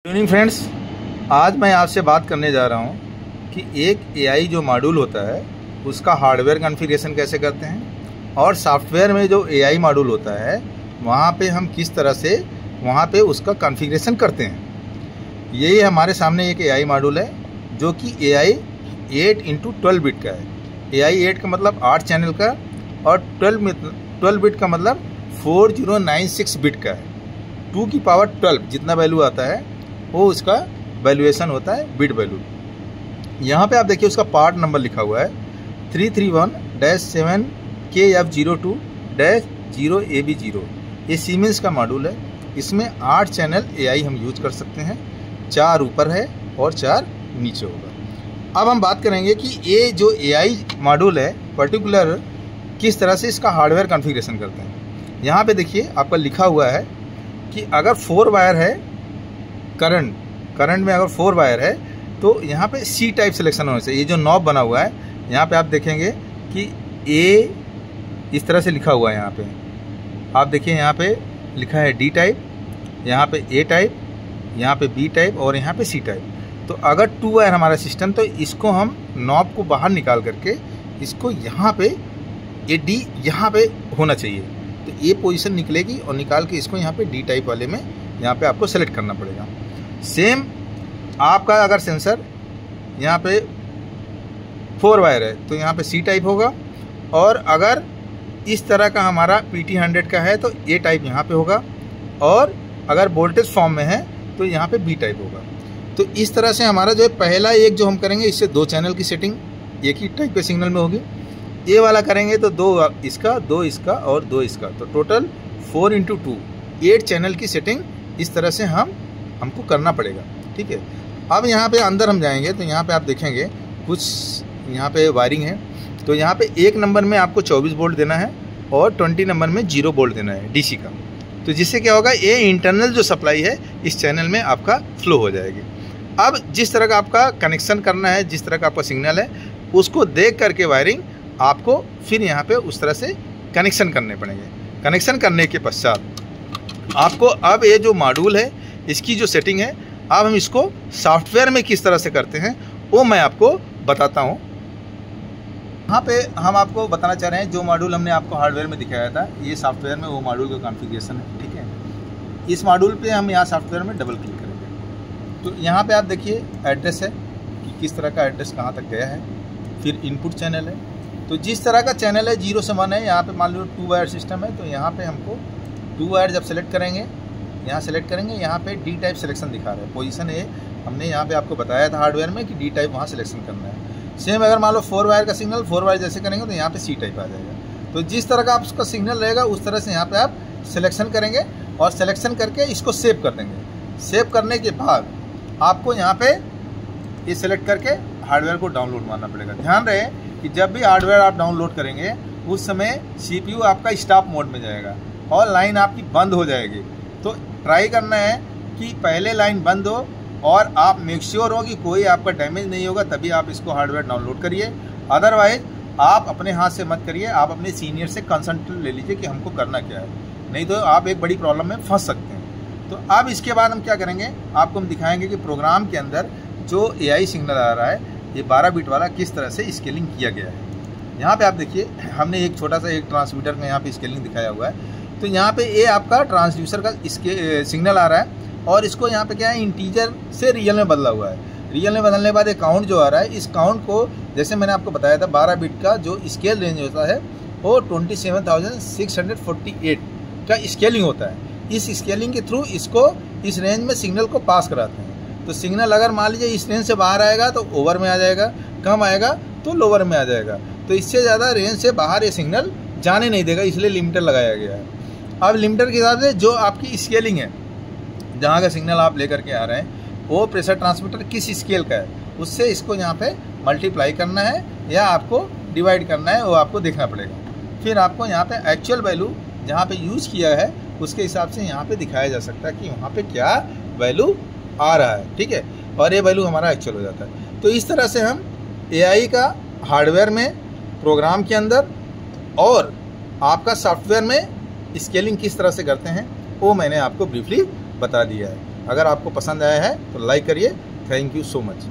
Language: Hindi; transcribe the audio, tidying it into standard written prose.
इवनिंग फ्रेंड्स, आज मैं आपसे बात करने जा रहा हूं कि एक एआई जो मॉड्यूल होता है उसका हार्डवेयर कॉन्फ़िगरेशन कैसे करते हैं और सॉफ्टवेयर में जो एआई मॉड्यूल होता है वहां पे हम किस तरह से वहां पे उसका कॉन्फ़िगरेशन करते हैं। यही हमारे सामने एक एआई मॉड्यूल है जो कि एआई 8x12 बिट का है। एआई 8 का मतलब 8 चैनल का और 12 बिट का मतलब 4096 बिट का है। 2 की पावर 12 जितना वैल्यू आता है वो उसका वैल्यूएशन होता है बिट वैल्यू। यहाँ पे आप देखिए उसका पार्ट नंबर लिखा हुआ है 331-7K02-0AB0। ये सीमेंस का मॉड्यूल है। इसमें 8 चैनल एआई हम यूज कर सकते हैं, 4 ऊपर है और 4 नीचे होगा। अब हम बात करेंगे कि ये जो एआई मॉड्यूल है पर्टिकुलर किस तरह से इसका हार्डवेयर कॉन्फ़िगरेशन करते हैं। यहाँ पे देखिए आपका लिखा हुआ है कि अगर 4 वायर है करंट में अगर 4 वायर है तो यहाँ पे सी टाइप सिलेक्शन होना चाहिए। ये जो नॉब बना हुआ है यहाँ पे आप देखेंगे कि ए इस तरह से लिखा हुआ है। यहाँ पे आप देखिए यहाँ पे लिखा है डी टाइप, यहाँ पे ए टाइप, यहाँ पे बी टाइप और यहाँ पे सी टाइप। तो अगर 2 वायर हमारा सिस्टम तो इसको हम नॉब को बाहर निकाल करके इसको यहाँ पे ए डी यहाँ पे होना चाहिए। तो ये पोजीशन निकलेगी और निकाल के इसको यहाँ पे डी टाइप वाले में यहाँ पे आपको सेलेक्ट करना पड़ेगा। सेम आपका अगर सेंसर यहाँ पे 4 वायर है तो यहाँ पे सी टाइप होगा और अगर इस तरह का हमारा PT100 का है तो ए टाइप यहाँ पे होगा और अगर वोल्टेज फॉर्म में है तो यहाँ पे बी टाइप होगा। तो इस तरह से हमारा जो है पहला एक जो हम करेंगे इससे 2 चैनल की सेटिंग एक ही टाइप के सिग्नल में होगी। ये वाला करेंगे तो 2 इसका 2 इसका और 2 इसका, तो टोटल 4x2 8 चैनल की सेटिंग इस तरह से हमको करना पड़ेगा। ठीक है, अब यहाँ पे अंदर हम जाएंगे तो यहाँ पे आप देखेंगे कुछ यहाँ पे वायरिंग है। तो यहाँ पे 1 नंबर में आपको 24 वोल्ट देना है और 20 नंबर में 0 वोल्ट देना है डीसी का। तो जिससे क्या होगा ये इंटरनल जो सप्लाई है इस चैनल में आपका फ्लो हो जाएगी। अब जिस तरह का आपका कनेक्शन करना है, जिस तरह का आपका सिग्नल है उसको देख करके वायरिंग आपको फिर यहाँ पे उस तरह से कनेक्शन करने पड़ेंगे। कनेक्शन करने के पश्चात आपको अब ये जो मॉड्यूल है इसकी जो सेटिंग है अब हम इसको सॉफ्टवेयर में किस तरह से करते हैं वो मैं आपको बताता हूँ। यहाँ पे हम आपको बताना चाह रहे हैं जो मॉड्यूल हमने आपको हार्डवेयर में दिखाया था ये सॉफ्टवेयर में वो मॉड्यूल का कॉन्फ़िगरेशन है। ठीक है, इस मॉड्यूल पे हम यहाँ सॉफ्टवेयर में डबल क्लिक करेंगे तो यहाँ पे आप देखिए एड्रेस है कि किस तरह का एड्रेस कहाँ तक गया है। फिर इनपुट चैनल है, तो जिस तरह का चैनल है 0 से 1 है। यहाँ पे मान लो 2 वायर सिस्टम है तो यहाँ पे हमको 2 वायर जब सेलेक्ट करेंगे यहाँ सेलेक्ट करेंगे, यहाँ पे डी टाइप सिलेक्शन दिखा रहा है पोजीशन है। हमने यहाँ पे आपको बताया था हार्डवेयर में कि डी टाइप वहाँ सिलेक्शन करना है। सेम अगर मान लो 4 वायर का सिग्नल 4 वायर जैसे करेंगे तो यहाँ पे सी टाइप आ जाएगा। तो जिस तरह का आपका सिग्नल रहेगा उस तरह से यहाँ पे आप सिलेक्शन करेंगे और सिलेक्शन करके इसको सेव कर देंगे। सेव करने के बाद आपको यहाँ पे ये सिलेक्ट करके हार्डवेयर को डाउनलोड मारना पड़ेगा। ध्यान रहे कि जब भी हार्डवेयर आप डाउनलोड करेंगे उस समय CPU आपका स्टॉप मोड में जाएगा और लाइन आपकी बंद हो जाएगी। तो ट्राई करना है कि पहले लाइन बंद हो और आप मेक श्योर हो कि कोई आपका डैमेज नहीं होगा तभी आप इसको हार्डवेयर डाउनलोड करिए। अदरवाइज आप अपने हाथ से मत करिए, आप अपने सीनियर से कंसल्ट ले लीजिए कि हमको करना क्या है, नहीं तो आप एक बड़ी प्रॉब्लम में फंस सकते हैं। तो अब इसके बाद हम क्या करेंगे आपको हम दिखाएंगे कि प्रोग्राम के अंदर जो एआई सिग्नल आ रहा है ये 12 बिट वाला किस तरह से स्केलिंग किया गया है। यहाँ पे आप देखिए हमने एक छोटा सा एक ट्रांसमीटर में यहाँ पे स्केलिंग दिखाया हुआ है। तो यहाँ पे ये आपका ट्रांसड्यूसर का इसके सिग्नल आ रहा है और इसको यहाँ पे क्या है इंटीजर से रियल में बदला हुआ है। रियल में बदलने के बाद एक काउंट जो आ रहा है इस काउंट को जैसे मैंने आपको बताया था 12 बिट का जो स्केल रेंज होता है वो 27,648 का स्केलिंग होता है। इस स्केलिंग के थ्रू इसको इस रेंज में सिग्नल को पास कराते हैं। तो सिग्नल अगर मान लीजिए इस रेंज से बाहर आएगा तो ओवर में आ जाएगा, कम आएगा तो लोअर में आ जाएगा। तो इससे ज़्यादा रेंज से बाहर ये सिग्नल जाने नहीं देगा, इसलिए लिमिटर लगाया गया है। अब लिमिटर के हिसाब से जो आपकी स्केलिंग है जहाँ का सिग्नल आप लेकर के आ रहे हैं वो प्रेशर ट्रांसमीटर किस स्केल का है उससे इसको यहाँ पे मल्टीप्लाई करना है या आपको डिवाइड करना है वो आपको देखना पड़ेगा। फिर आपको यहाँ पे एक्चुअल वैल्यू जहाँ पे यूज़ किया है उसके हिसाब से यहाँ पे दिखाया जा सकता है कि वहाँ पे क्या वैल्यू आ रहा है। ठीक है, और ये वैल्यू हमारा एक्चुअल हो जाता है। तो इस तरह से हम एआई का हार्डवेयर में प्रोग्राम के अंदर और आपका सॉफ्टवेयर में स्केलिंग किस तरह से करते हैं वो मैंने आपको ब्रीफली बता दिया है। अगर आपको पसंद आया है तो लाइक करिए। Thank you so much.